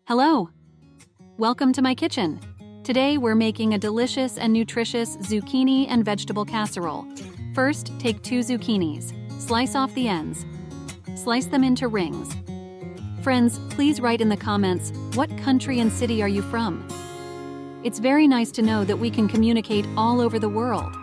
Hello! Welcome to my kitchen. Today we're making a delicious and nutritious zucchini and vegetable casserole. First, take 2 zucchinis. Slice off the ends. Slice them into rings. Friends, please write in the comments, what country and city are you from? It's very nice to know that we can communicate all over the world.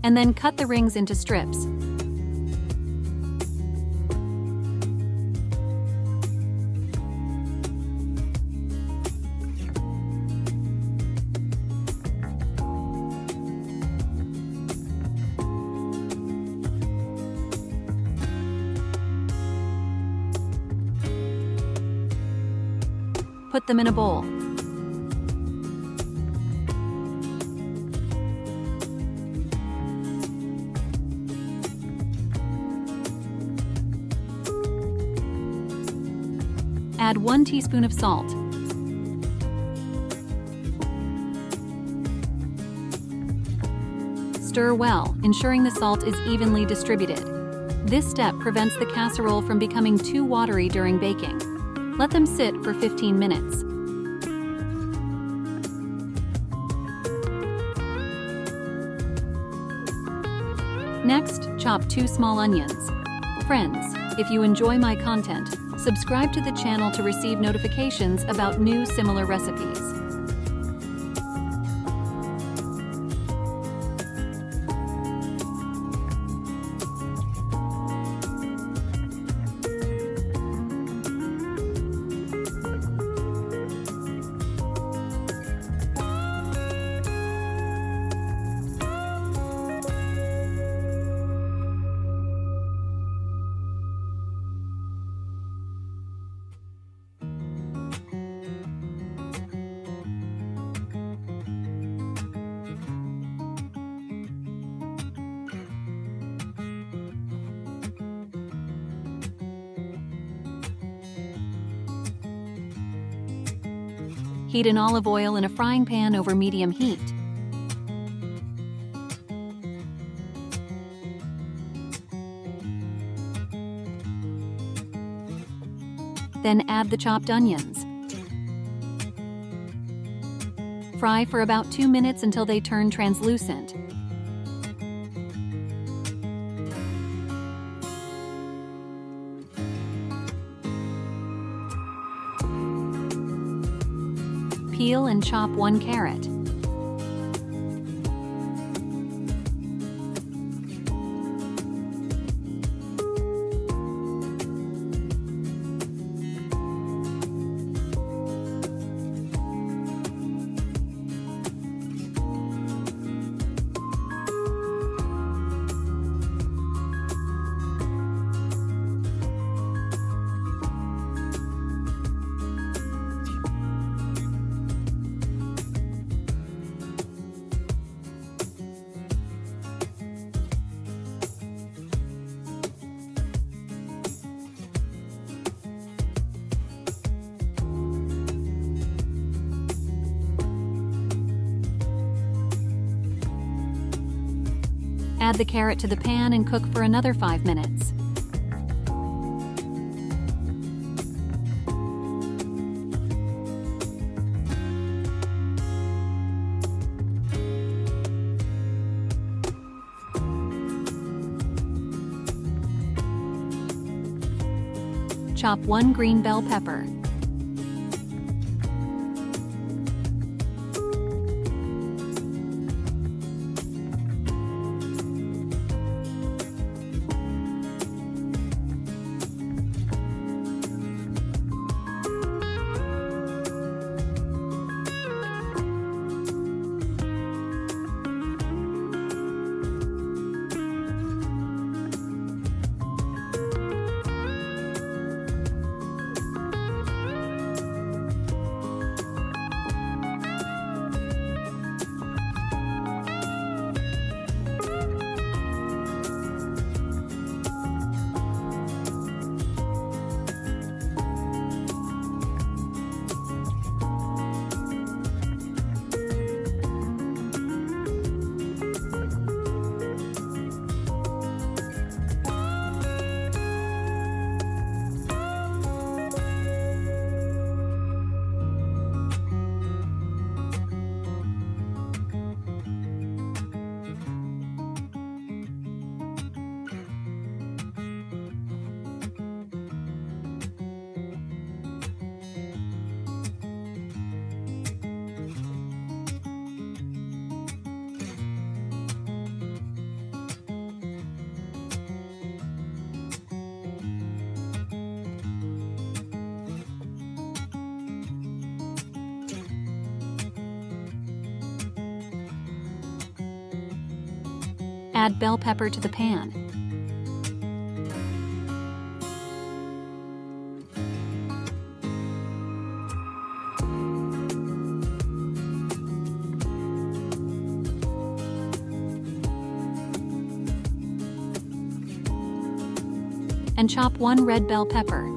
And then cut the rings into strips. Put them in a bowl. Add 1 teaspoon of salt. Stir well, ensuring the salt is evenly distributed. This step prevents the casserole from becoming too watery during baking. Let them sit for 15 minutes. Next, chop 2 small onions. Friends, if you enjoy my content, subscribe to the channel to receive notifications about new similar recipes. Heat in olive oil in a frying pan over medium heat. Then add the chopped onions. Fry for about 2 minutes until they turn translucent. Peel and chop 1 carrot. Add the carrot to the pan and cook for another 5 minutes. Chop 1 green bell pepper. Add bell pepper to the pan. And chop 1 red bell pepper.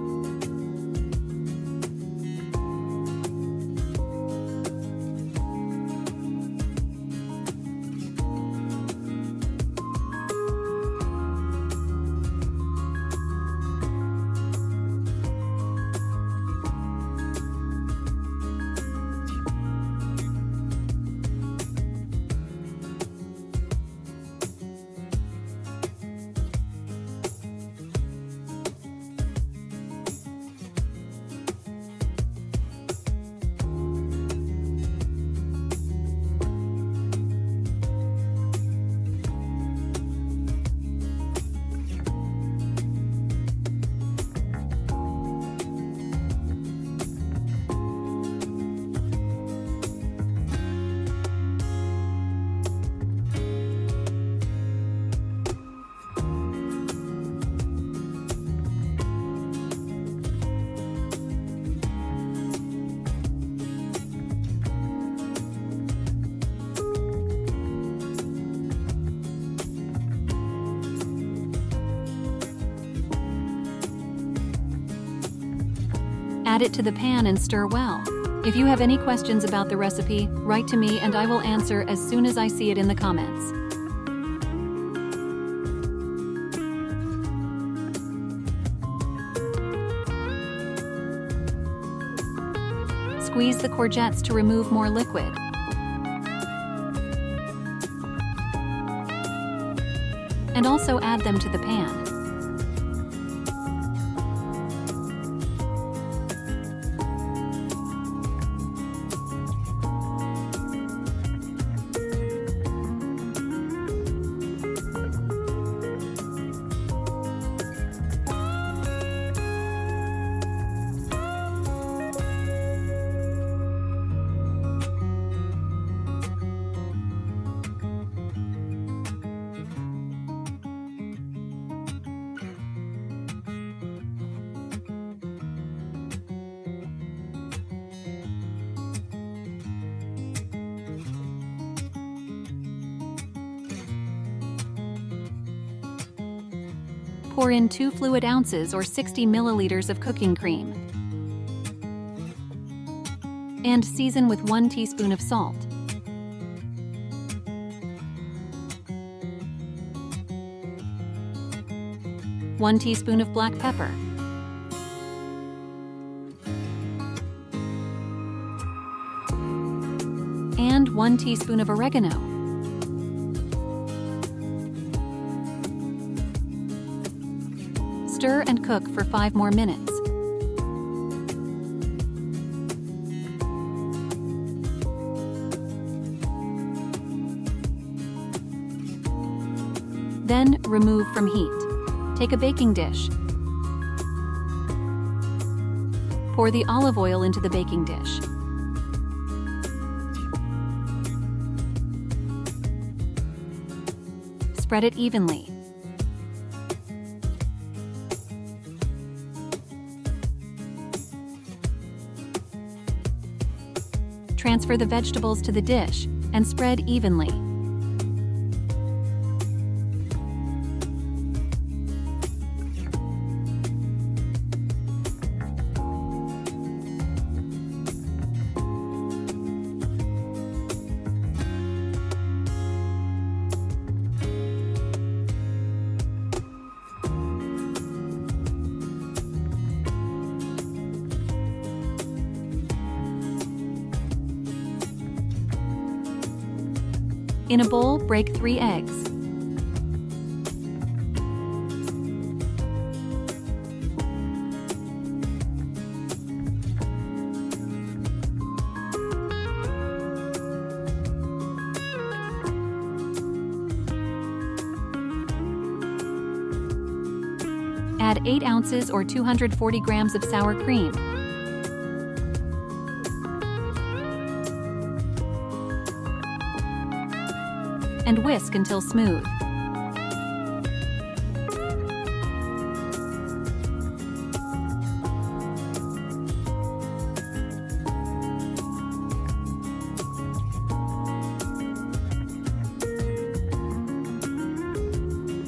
Add it to the pan and stir well. If you have any questions about the recipe, write to me and I will answer as soon as I see it in the comments. Squeeze the courgettes to remove more liquid. And also add them to the pan. Pour in 2 fluid ounces or 60 milliliters of cooking cream. And season with 1 teaspoon of salt. One teaspoon of black pepper. And 1 teaspoon of oregano. Stir and cook for 5 more minutes. Then remove from heat. Take a baking dish. Pour the olive oil into the baking dish. Spread it evenly. Transfer the vegetables to the dish and spread evenly. In a bowl, break 3 eggs. Add 8 ounces or 240 grams of sour cream. And whisk until smooth.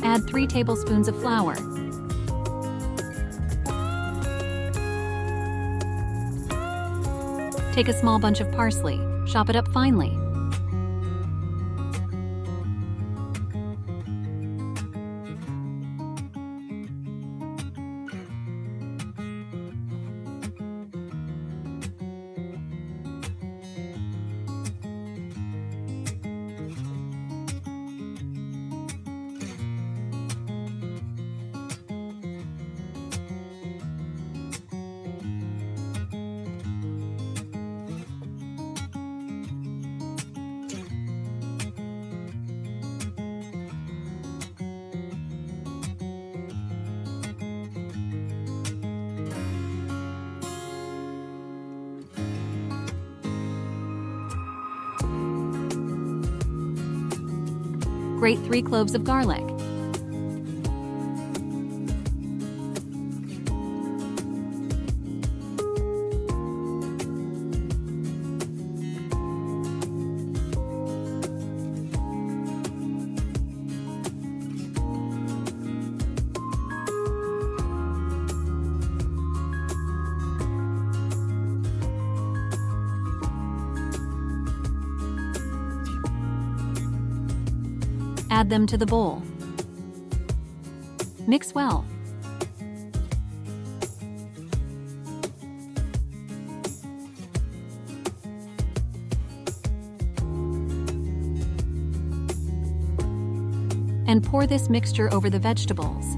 Add 3 tablespoons of flour. Take a small bunch of parsley, chop it up finely. Grate 3 cloves of garlic. Add them to the bowl. Mix well. And pour this mixture over the vegetables.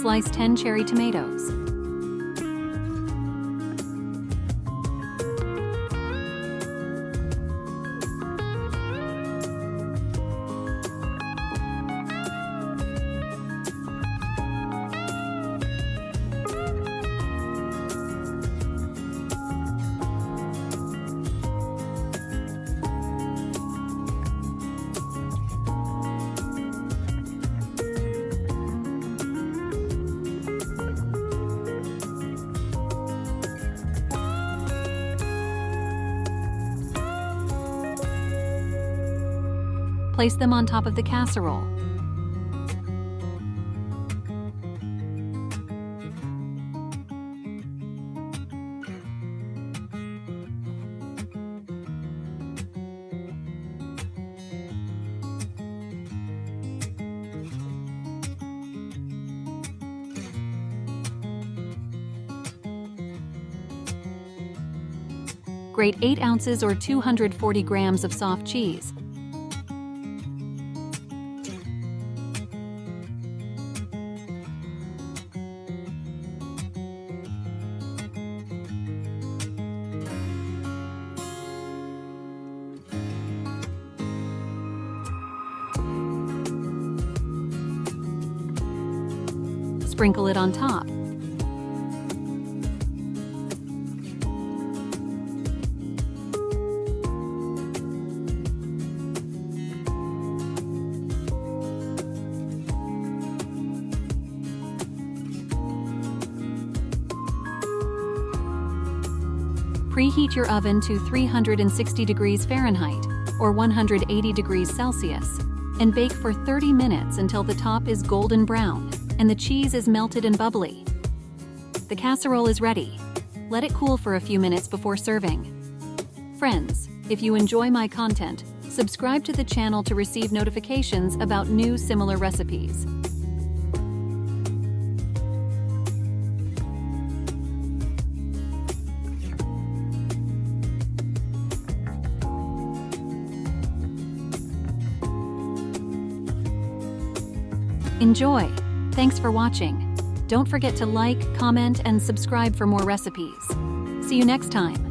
Slice 10 cherry tomatoes. Place them on top of the casserole. Grate 8 ounces or 240 grams of soft cheese. Sprinkle it on top. Preheat your oven to 360 degrees Fahrenheit or 180 degrees Celsius and bake for 30 minutes until the top is golden brown and the cheese is melted and bubbly. The casserole is ready. Let it cool for a few minutes before serving. Friends, if you enjoy my content, subscribe to the channel to receive notifications about new similar recipes. Enjoy! Thanks for watching. Don't forget to like, comment, and subscribe for more recipes. See you next time.